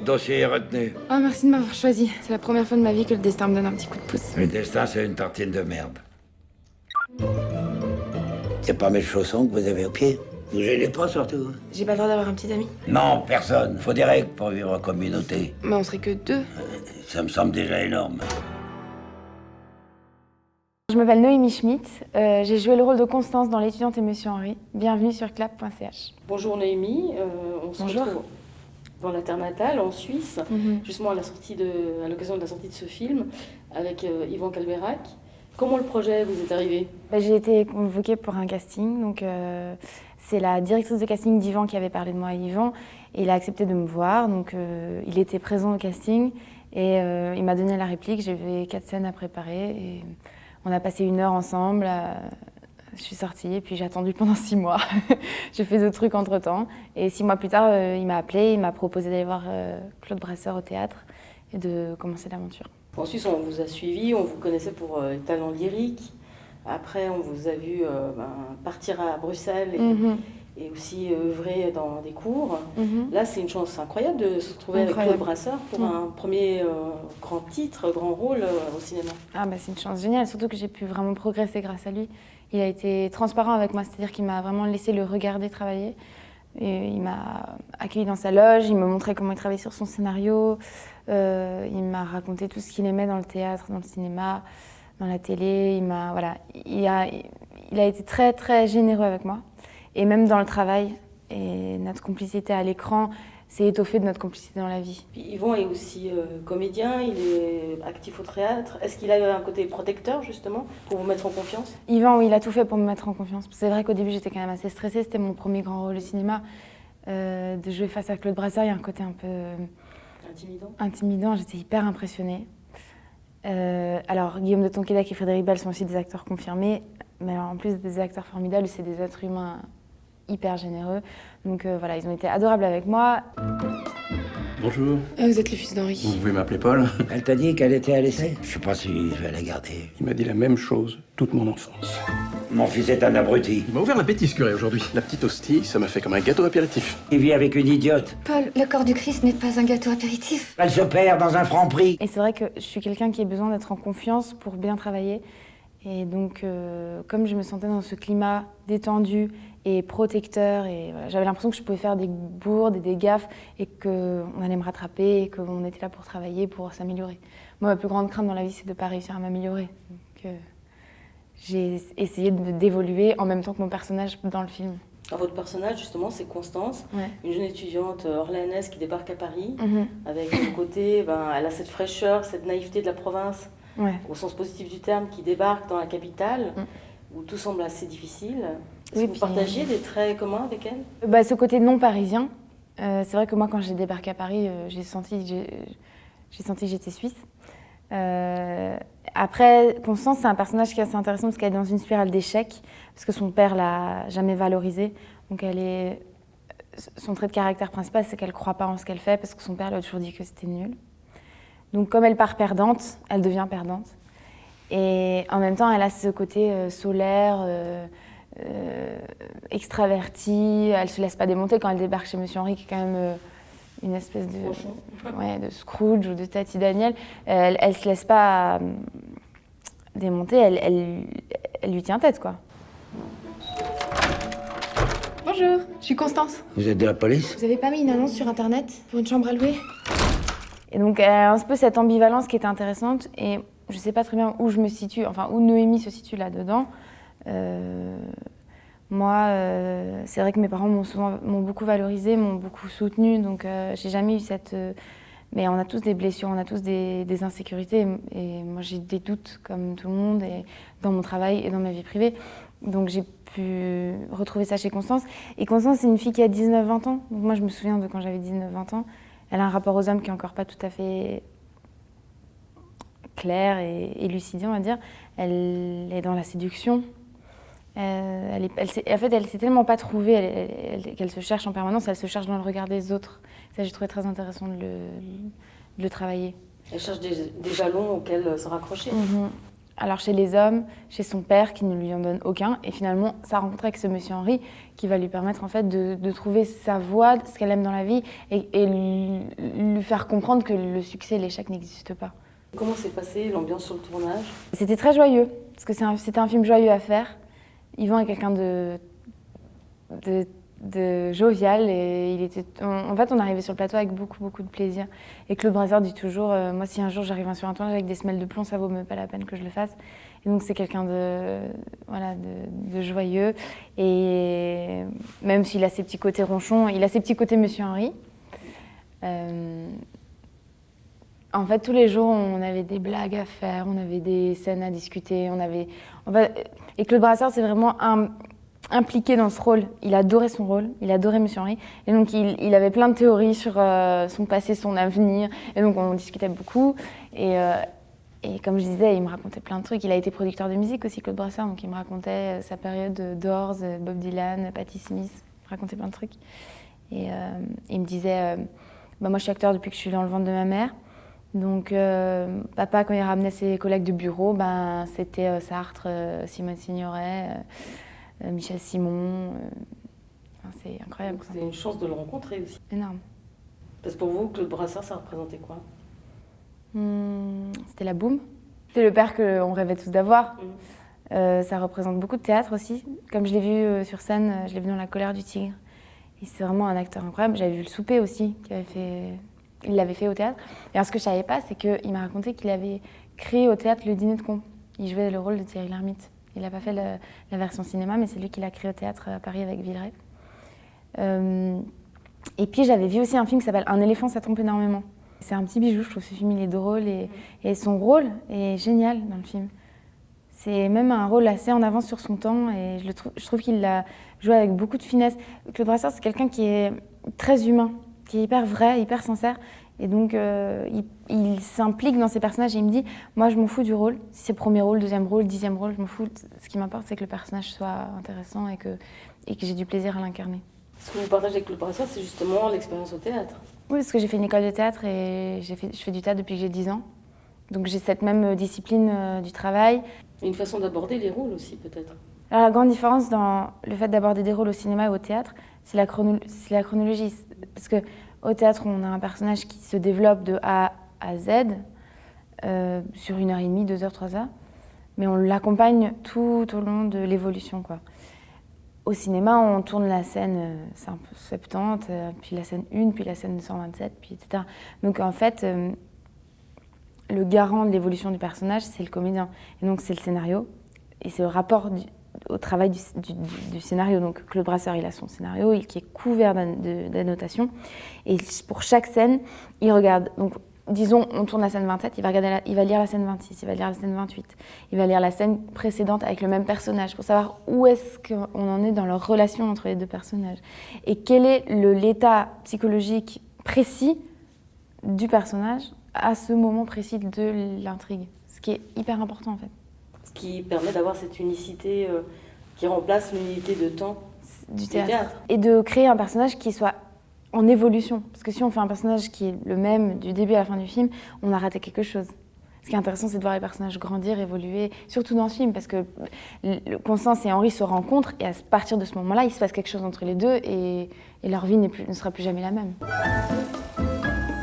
Votre dossier est retenu. Oh, merci de m'avoir choisi. C'est la première fois de ma vie que le destin me donne un petit coup de pouce. Le destin, c'est une tartine de merde. C'est pas mes chaussons que vous avez au pied. Vous gênez pas, surtout. J'ai pas le droit d'avoir un petit ami. Non, personne. Faut des règles pour vivre en communauté. Mais on serait que deux. Ça me semble déjà énorme. Je m'appelle Noémie Schmitt. J'ai joué le rôle de Constance dans L'étudiante et Monsieur Henri. Bienvenue sur clap.ch. Bonjour Noémie, on se Bonjour. retrouve dans la terre natale, en Suisse, justement à l'occasion de la sortie de ce film, avec Yvan Calberac. Comment le projet vous est arrivé ? J'ai été convoquée pour un casting. Donc, c'est la directrice de casting d'Yvan qui avait parlé de moi à Yvan. Et il a accepté de me voir. Donc, il était présent au casting. Et il m'a donné la réplique. J'avais 4 scènes à préparer. Et on a passé 1 heure ensemble. Je suis sortie et puis j'ai attendu pendant 6 mois. J'ai fait d'autres trucs entre-temps. Et 6 mois plus tard, il m'a appelé. Il m'a proposé d'aller voir Claude Brasseur au théâtre et de commencer l'aventure. En Suisse, on vous a suivi, on vous connaissait pour les talents lyriques. Après, on vous a vu partir à Bruxelles et aussi œuvrer dans des cours. Là, c'est une chance incroyable de se retrouver avec Claude Brasseur pour un premier grand titre, grand rôle au cinéma. Ah c'est une chance géniale, surtout que j'ai pu vraiment progresser grâce à lui. Il a été transparent avec moi, c'est-à-dire qu'il m'a vraiment laissé le regarder travailler. Et il m'a accueilli dans sa loge, il me montrait comment il travaillait sur son scénario. Il m'a raconté tout ce qu'il aimait dans le théâtre, dans le cinéma, dans la télé. Il a été très très généreux avec moi. Et même dans le travail. Et notre complicité à l'écran s'est étoffée de notre complicité dans la vie. Puis Yvan est aussi comédien, il est actif au théâtre. Est-ce qu'il a un côté protecteur, justement, pour vous mettre en confiance ? Yvan, oui, il a tout fait pour me mettre en confiance. C'est vrai qu'au début, j'étais quand même assez stressée. C'était mon premier grand rôle au cinéma. De jouer face à Claude Brasseur, il y a un côté un peu intimidant. J'étais hyper impressionnée. Alors, Guillaume de Tonquédec et Frédéric Bell sont aussi des acteurs confirmés. Mais alors, en plus des acteurs formidables, c'est des êtres humains hyper généreux. Donc voilà, ils ont été adorables avec moi. Bonjour. Vous êtes le fils d'Henri. Vous pouvez m'appeler Paul. Elle t'a dit qu'elle était à l'essai ? Je sais pas si je vais la garder. Il m'a dit la même chose toute mon enfance. Mon fils est un abruti. Il m'a ouvert l'appétit ce curé aujourd'hui. La petite hostie, ça m'a fait comme un gâteau apéritif. Il vit avec une idiote. Paul, le corps du Christ n'est pas un gâteau apéritif. Elle se perd dans un franc-prix. Et c'est vrai que je suis quelqu'un qui a besoin d'être en confiance pour bien travailler. Et donc, comme je me sentais dans ce climat détendu et protecteur, et voilà, j'avais l'impression que je pouvais faire des bourdes et des gaffes et qu'on allait me rattraper et qu'on était là pour travailler, pour s'améliorer. Moi, ma plus grande crainte dans la vie, c'est de ne pas réussir à m'améliorer. Donc, j'ai essayé d'évoluer en même temps que mon personnage dans le film. Alors, votre personnage, justement, c'est Constance, une jeune étudiante orléanaise qui débarque à Paris, avec un côté, elle a cette fraîcheur, cette naïveté de la province, au sens positif du terme, qui débarque dans la capitale, où tout semble assez difficile. Est-ce que vous partagiez des traits communs avec elle ? Ce côté non parisien. C'est vrai que moi, quand j'ai débarqué à Paris, j'ai senti que j'étais suisse. Après, Constance, c'est un personnage qui est assez intéressant parce qu'elle est dans une spirale d'échecs, parce que son père l'a jamais valorisée. Donc son trait de caractère principal, c'est qu'elle ne croit pas en ce qu'elle fait, parce que son père lui a toujours dit que c'était nul. Donc comme elle part perdante, elle devient perdante. Et en même temps, elle a ce côté solaire, extraverti, elle ne se laisse pas démonter quand elle débarque chez Monsieur Henri, qui est quand même une espèce de Scrooge ou de Tati Daniel. Elle ne se laisse pas démonter, elle lui tient tête, quoi. Bonjour, je suis Constance. Vous êtes de la police ? Vous avez pas mis une annonce sur Internet pour une chambre à louer ? Et donc, un peu cette ambivalence qui était intéressante. Et je sais pas très bien où je me situe, enfin, où Noémie se situe là-dedans. Moi, c'est vrai que mes parents m'ont beaucoup valorisée, m'ont beaucoup soutenue. Donc, j'ai jamais eu cette... mais on a tous des blessures, on a tous des insécurités. Et moi, j'ai des doutes, comme tout le monde, et dans mon travail et dans ma vie privée. Donc, j'ai pu retrouver ça chez Constance. Et Constance, c'est une fille qui a 19-20 ans. Donc, moi, je me souviens de quand j'avais 19-20 ans. Elle a un rapport aux hommes qui n'est encore pas tout à fait clair et élucidé, on va dire. Elle est dans la séduction. En fait, elle s'est tellement pas trouvée qu'elle se cherche en permanence. Elle se cherche dans le regard des autres. Ça, j'ai trouvé très intéressant de le travailler. Elle cherche des jalons auxquels se raccrocher. Alors chez les hommes, chez son père qui ne lui en donne aucun, et finalement sa rencontre avec ce monsieur Henri qui va lui permettre en fait de trouver sa voie, ce qu'elle aime dans la vie, et lui faire comprendre que le succès et l'échec n'existent pas. Comment s'est passée l'ambiance sur le tournage? C'était très joyeux, parce que c'était un film joyeux à faire. Yvan est quelqu'un de jovial, et en fait on arrivait sur le plateau avec beaucoup de plaisir. Et Claude Brasseur dit toujours, moi si un jour j'arrive sur un tournage avec des semelles de plomb, ça vaut même pas la peine que je le fasse. Et donc c'est quelqu'un de joyeux, et même s'il a ses petits côtés ronchons, il a ses petits côtés Monsieur Henri. En fait, tous les jours, on avait des blagues à faire, on avait des scènes à discuter, et Claude Brasseur, c'est vraiment impliqué dans ce rôle. Il adorait son rôle, il adorait Monsieur Henri, et donc il avait plein de théories sur son passé, son avenir, et donc on discutait beaucoup. Et comme je disais, il me racontait plein de trucs. Il a été producteur de musique aussi, Claude Brasseur, donc il me racontait sa période de Doors, Bob Dylan, Patti Smith, il me racontait plein de trucs. Et il me disait, moi je suis acteur depuis que je suis dans le ventre de ma mère. Donc, papa, quand il ramenait ses collègues de bureau, c'était Sartre, Simone Signoret, Michel Simon. C'est incroyable. C'était une chance de le rencontrer aussi. Énorme. Parce que pour vous, Claude Brasseur, ça représentait quoi? C'était la boum. C'était le père qu'on rêvait tous d'avoir. Ça représente beaucoup de théâtre aussi. Comme je l'ai vu sur scène, je l'ai vu dans La colère du tigre. Et c'est vraiment un acteur incroyable. J'avais vu Le souper aussi, il l'avait fait au théâtre. Et alors, ce que je ne savais pas, c'est qu'il m'a raconté qu'il avait créé au théâtre Le Dîner de cons. Il jouait le rôle de Thierry Lhermitte. Il n'a pas fait la version cinéma, mais c'est lui qui l'a créé au théâtre à Paris avec Villeray. Et puis, j'avais vu aussi un film qui s'appelle Un éléphant, ça trompe énormément. C'est un petit bijou, je trouve ce film, il est drôle. Et son rôle est génial dans le film. C'est même un rôle assez en avance sur son temps, et je trouve qu'il l'a joué avec beaucoup de finesse. Claude Brasseur, c'est quelqu'un qui est très humain, qui est hyper vrai, hyper sincère. Et donc, il s'implique dans ses personnages et il me dit, moi, je m'en fous du rôle. Si c'est premier rôle, deuxième rôle, 10e rôle, je m'en fous. Ce qui m'importe, c'est que le personnage soit intéressant et que j'ai du plaisir à l'incarner. Ce que vous partagez avec Claude Brasseur, c'est justement l'expérience au théâtre. Oui, parce que j'ai fait une école de théâtre et je fais du théâtre depuis que j'ai 10 ans. Donc, j'ai cette même discipline du travail. Et une façon d'aborder les rôles aussi, peut-être. Alors, la grande différence dans le fait d'aborder des rôles au cinéma et au théâtre, c'est la chronologie. Parce qu'au théâtre, on a un personnage qui se développe de A à Z sur 1h30, 2h, 3h. Mais on l'accompagne tout au long de l'évolution, quoi. Au cinéma, on tourne la scène 70, puis la scène 1, puis la scène 127, puis etc. Donc, en fait, le garant de l'évolution du personnage, c'est le comédien. Et donc, c'est le scénario. Et c'est le rapport au travail du scénario. Donc, Claude Brasseur, il a son scénario qui est couvert d'annotations. Et pour chaque scène, il regarde. Donc, disons, on tourne la scène 27, il va lire la scène 26, il va lire la scène 28. Il va lire la scène précédente avec le même personnage pour savoir où est-ce qu'on en est dans leur relation entre les deux personnages. Et quel est l'état psychologique précis du personnage à ce moment précis de l'intrigue. Ce qui est hyper important, en fait. Ce qui permet d'avoir cette unicité qui remplace l'unité de temps du théâtre. Et de créer un personnage qui soit en évolution. Parce que si on fait un personnage qui est le même du début à la fin du film, on a raté quelque chose. Ce qui est intéressant, c'est de voir les personnages grandir, évoluer, surtout dans ce film, parce que Constance et Henri se rencontrent, et à partir de ce moment-là, il se passe quelque chose entre les deux, et leur vie ne sera plus jamais la même.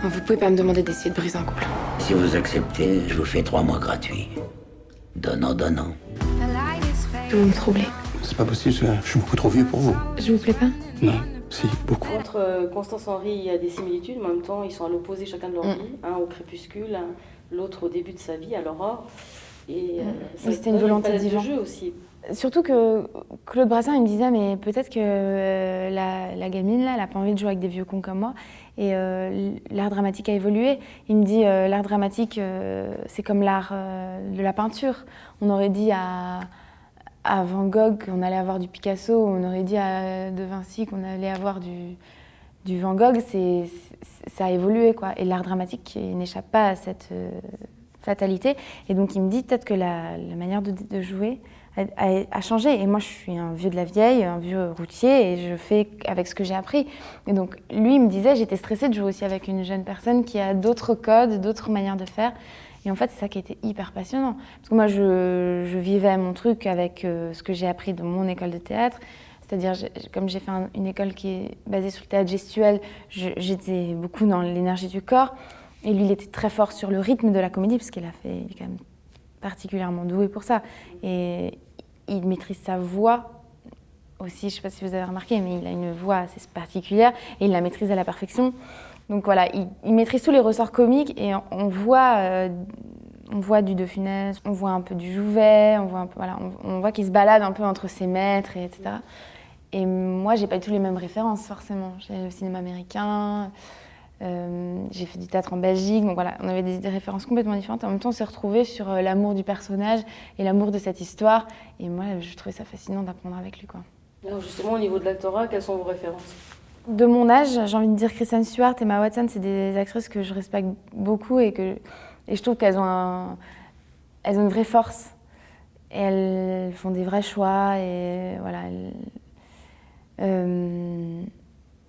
Vous pouvez pas me demander d'essayer de briser un couple. Si vous acceptez, je vous fais 3 mois gratuits. Donnant. Vous me troublez. C'est pas possible, je suis beaucoup trop vieux pour vous. Je vous plais pas? Non, si, beaucoup. Entre Constance et Henri, il y a des similitudes, mais en même temps, ils sont à l'opposé chacun de leur vie. Un au crépuscule, l'autre au début de sa vie, à l'aurore. Et c'était une volonté de jeu aussi. Surtout que Claude Brasseur, il me disait, mais peut-être que la gamine, là, elle n'a pas envie de jouer avec des vieux cons comme moi. Et l'art dramatique a évolué. Il me dit, l'art dramatique, c'est comme l'art de la peinture. On aurait dit à Van Gogh qu'on allait avoir du Picasso, on aurait dit à De Vinci qu'on allait avoir du Van Gogh. Ça a évolué, quoi. Et l'art dramatique, il n'échappe pas à cette fatalité. Et donc, il me dit peut-être que la manière de jouer a changé. Et moi, je suis un vieux de la vieille, un vieux routier, et je fais avec ce que j'ai appris. Et donc, lui, il me disait, j'étais stressée de jouer aussi avec une jeune personne qui a d'autres codes, d'autres manières de faire. Et en fait, c'est ça qui a été hyper passionnant. Parce que moi, je vivais mon truc avec ce que j'ai appris dans mon école de théâtre. C'est-à-dire, comme j'ai fait une école qui est basée sur le théâtre gestuel, j'étais beaucoup dans l'énergie du corps. Et lui, il était très fort sur le rythme de la comédie, parce qu'il il est quand même particulièrement doué pour ça. Et il maîtrise sa voix aussi, je ne sais pas si vous avez remarqué, mais il a une voix assez particulière et il la maîtrise à la perfection. Donc voilà, il maîtrise tous les ressorts comiques et on voit du De Funès, on voit un peu du Jouvet, on voit qu'il se balade un peu entre ses maîtres, etc. Et moi, j'ai pas du tout les mêmes références, forcément. J'ai le cinéma américain, j'ai fait du théâtre en Belgique, donc voilà, on avait des références complètement différentes. En même temps, on s'est retrouvés sur l'amour du personnage et l'amour de cette histoire. Et moi, je trouvais ça fascinant d'apprendre avec lui, quoi. Alors justement, au niveau de l'actorat, quelles sont vos références? De mon âge, j'ai envie de dire Kristen Stewart et Emma Watson, c'est des actrices que je respecte beaucoup et je trouve qu'elles ont une vraie force. Et elles font des vrais choix et voilà.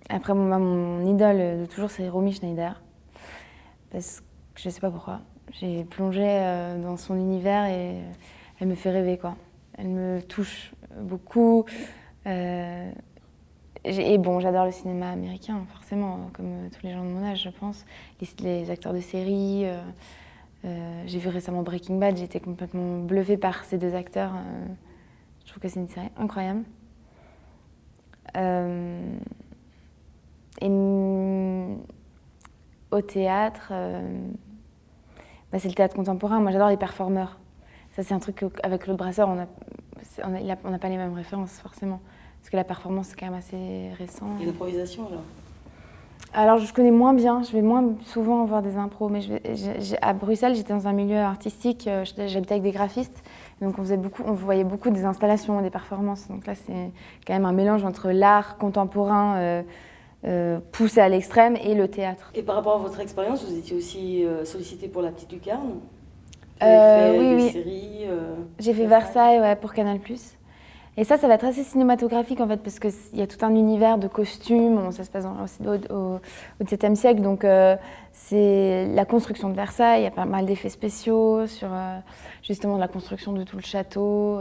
Après, mon idole de toujours, c'est Romy Schneider. Parce que je sais pas pourquoi. J'ai plongé dans son univers et elle me fait rêver, quoi. Elle me touche beaucoup. Et bon, j'adore le cinéma américain, forcément, comme tous les gens de mon âge, je pense. Les acteurs de série. J'ai vu récemment Breaking Bad, j'ai été complètement bluffée par ces deux acteurs. Je trouve que c'est une série incroyable. Et au théâtre, c'est le théâtre contemporain. Moi, j'adore les performeurs. Ça, c'est un truc qu'avec Claude Brasseur, on n'a pas les mêmes références, forcément. Parce que la performance, c'est quand même assez récent. Et l'improvisation, alors, je connais moins bien. Je vais moins souvent voir des impros. Mais à Bruxelles, j'étais dans un milieu artistique. J'habitais avec des graphistes. Donc, on voyait beaucoup des installations, des performances. Donc là, c'est quand même un mélange entre l'art contemporain poussé à l'extrême et le théâtre. Et par rapport à votre expérience, vous étiez aussi sollicitée pour La Petite Lucarne. Oui. Séries, j'ai fait Versailles, ouais, pour Canal+. Et ça va être assez cinématographique en fait, parce qu'il y a tout un univers de costumes, ça se passe au XVIIe siècle, donc c'est la construction de Versailles, il y a pas mal d'effets spéciaux sur justement la construction de tout le château.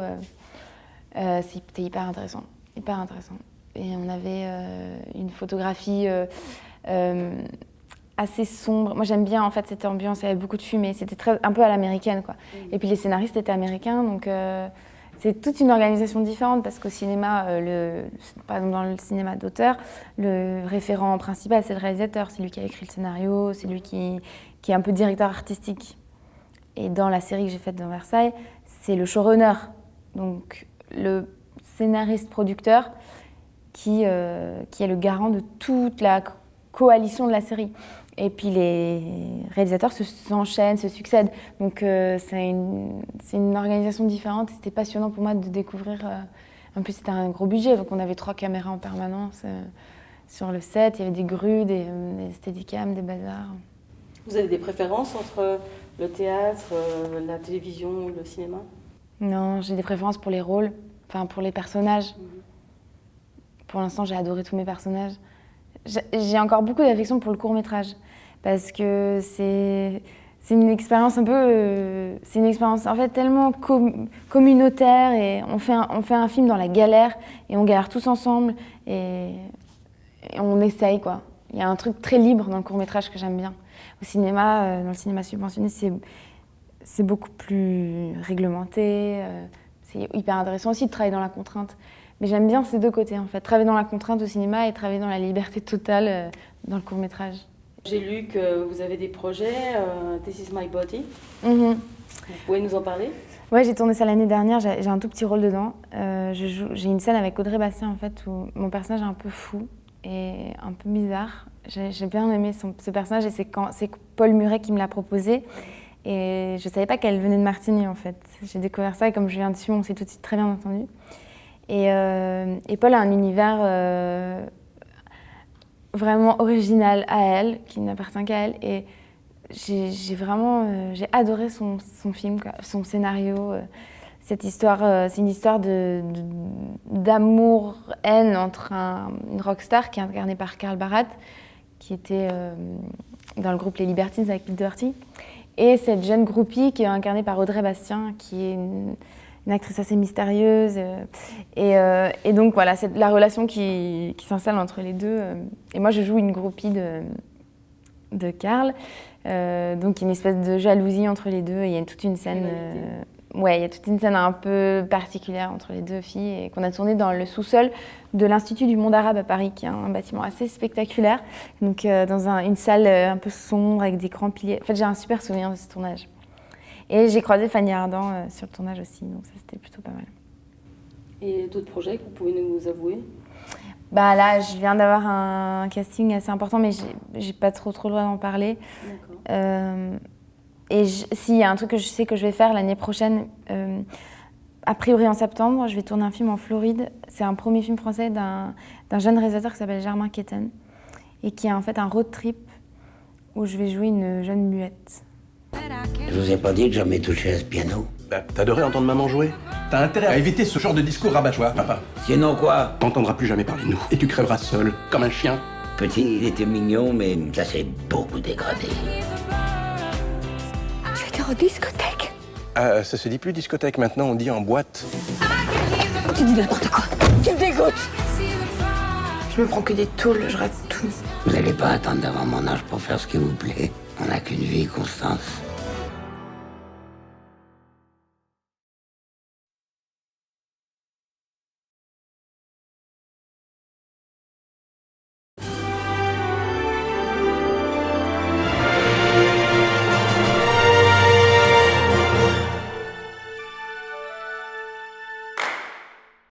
C'était hyper intéressant, hyper intéressant. Et on avait une photographie assez sombre. Moi j'aime bien en fait cette ambiance, il y avait beaucoup de fumée, c'était un peu à l'américaine, quoi. Et puis les scénaristes étaient américains, donc c'est toute une organisation différente parce qu'au cinéma, par exemple dans le cinéma d'auteur, le référent principal c'est le réalisateur, c'est lui qui a écrit le scénario, c'est lui qui est un peu directeur artistique. Et dans la série que j'ai faite dans Versailles, c'est le showrunner, donc le scénariste-producteur qui est le garant de toute la coalition de la série. Et puis les réalisateurs s'enchaînent, se succèdent. Donc c'est une organisation différente. C'était passionnant pour moi de découvrir. En plus, c'était un gros budget, donc on avait 3 caméras en permanence sur le set. Il y avait des grues, des steadicams, des bazars. Vous avez des préférences entre le théâtre, la télévision, le cinéma? Non, j'ai des préférences pour les rôles, enfin pour les personnages. Pour l'instant, j'ai adoré tous mes personnages. J'ai encore beaucoup d'affection pour le court-métrage parce que c'est une expérience un peu... c'est une expérience en fait tellement communautaire et on fait un film dans la galère et on galère tous ensemble et on essaye, quoi. Il y a un truc très libre dans le court-métrage que j'aime bien. Au cinéma, dans le cinéma subventionné, c'est beaucoup plus réglementé. C'est hyper intéressant aussi de travailler dans la contrainte. Mais j'aime bien ces deux côtés, en fait. Travailler dans la contrainte au cinéma et travailler dans la liberté totale dans le court-métrage. J'ai lu que vous avez des projets, This is my body. Vous pouvez nous en parler? Ouais, j'ai tourné ça l'année dernière, j'ai un tout petit rôle dedans. J'ai une scène avec Audrey Bastien, en fait, où mon personnage est un peu fou et un peu bizarre. J'ai bien aimé ce personnage et c'est Paul Muret qui me l'a proposé. Et je ne savais pas qu'elle venait de Martigny, en fait. J'ai découvert ça et comme je viens dessus, on s'est tout de suite très bien entendu. Et Paul a un univers vraiment original à elle, qui n'appartient qu'à elle. Et j'ai adoré son film, quoi, son scénario. Cette histoire, c'est une histoire d'amour-haine entre une rockstar qui est incarnée par Carl Barat, qui était dans le groupe Les Libertines avec Pete Doherty. Et cette jeune groupie qui est incarnée par Audrey Bastien, qui est une actrice assez mystérieuse. Et donc voilà, c'est la relation qui s'installe entre les deux. Et moi, je joue une groupie de Karl. Donc une espèce de jalousie entre les deux. Et il y a toute une scène... il y a toute une scène un peu particulière entre les deux filles et qu'on a tournée dans le sous-sol de l'Institut du monde arabe à Paris, qui est un bâtiment assez spectaculaire. Donc dans une salle un peu sombre avec des grands piliers. En fait, j'ai un super souvenir de ce tournage. Et j'ai croisé Fanny Ardant sur le tournage aussi, donc ça c'était plutôt pas mal. Et d'autres projets que vous pouvez nous avouer? Bah là, je viens d'avoir un casting assez important, mais j'ai pas trop le droit d'en parler. D'accord. Et s'il y a un truc que je sais que je vais faire l'année prochaine, a priori en septembre, je vais tourner un film en Floride. C'est un premier film français d'un jeune réalisateur qui s'appelle Germain Quéten et qui est en fait un road trip où je vais jouer une jeune muette. Je vous ai pas dit que jamais touché à ce piano. Bah, t'adorais entendre maman jouer. T'as intérêt à éviter ce genre de discours rabat-joie, papa. Sinon quoi? T'entendras plus jamais parler de nous. Et tu crèveras seul, comme un chien. Petit, il était mignon, mais ça s'est beaucoup dégradé. Tu étais en discothèque? Ça se dit plus discothèque, maintenant on dit en boîte. Tu dis n'importe quoi. Tu me dégoûtes. Je me prends que des tôles, je rate tout. Vous n'allez pas attendre d'avoir mon âge pour faire ce qui vous plaît. On n'a qu'une vie, Constance.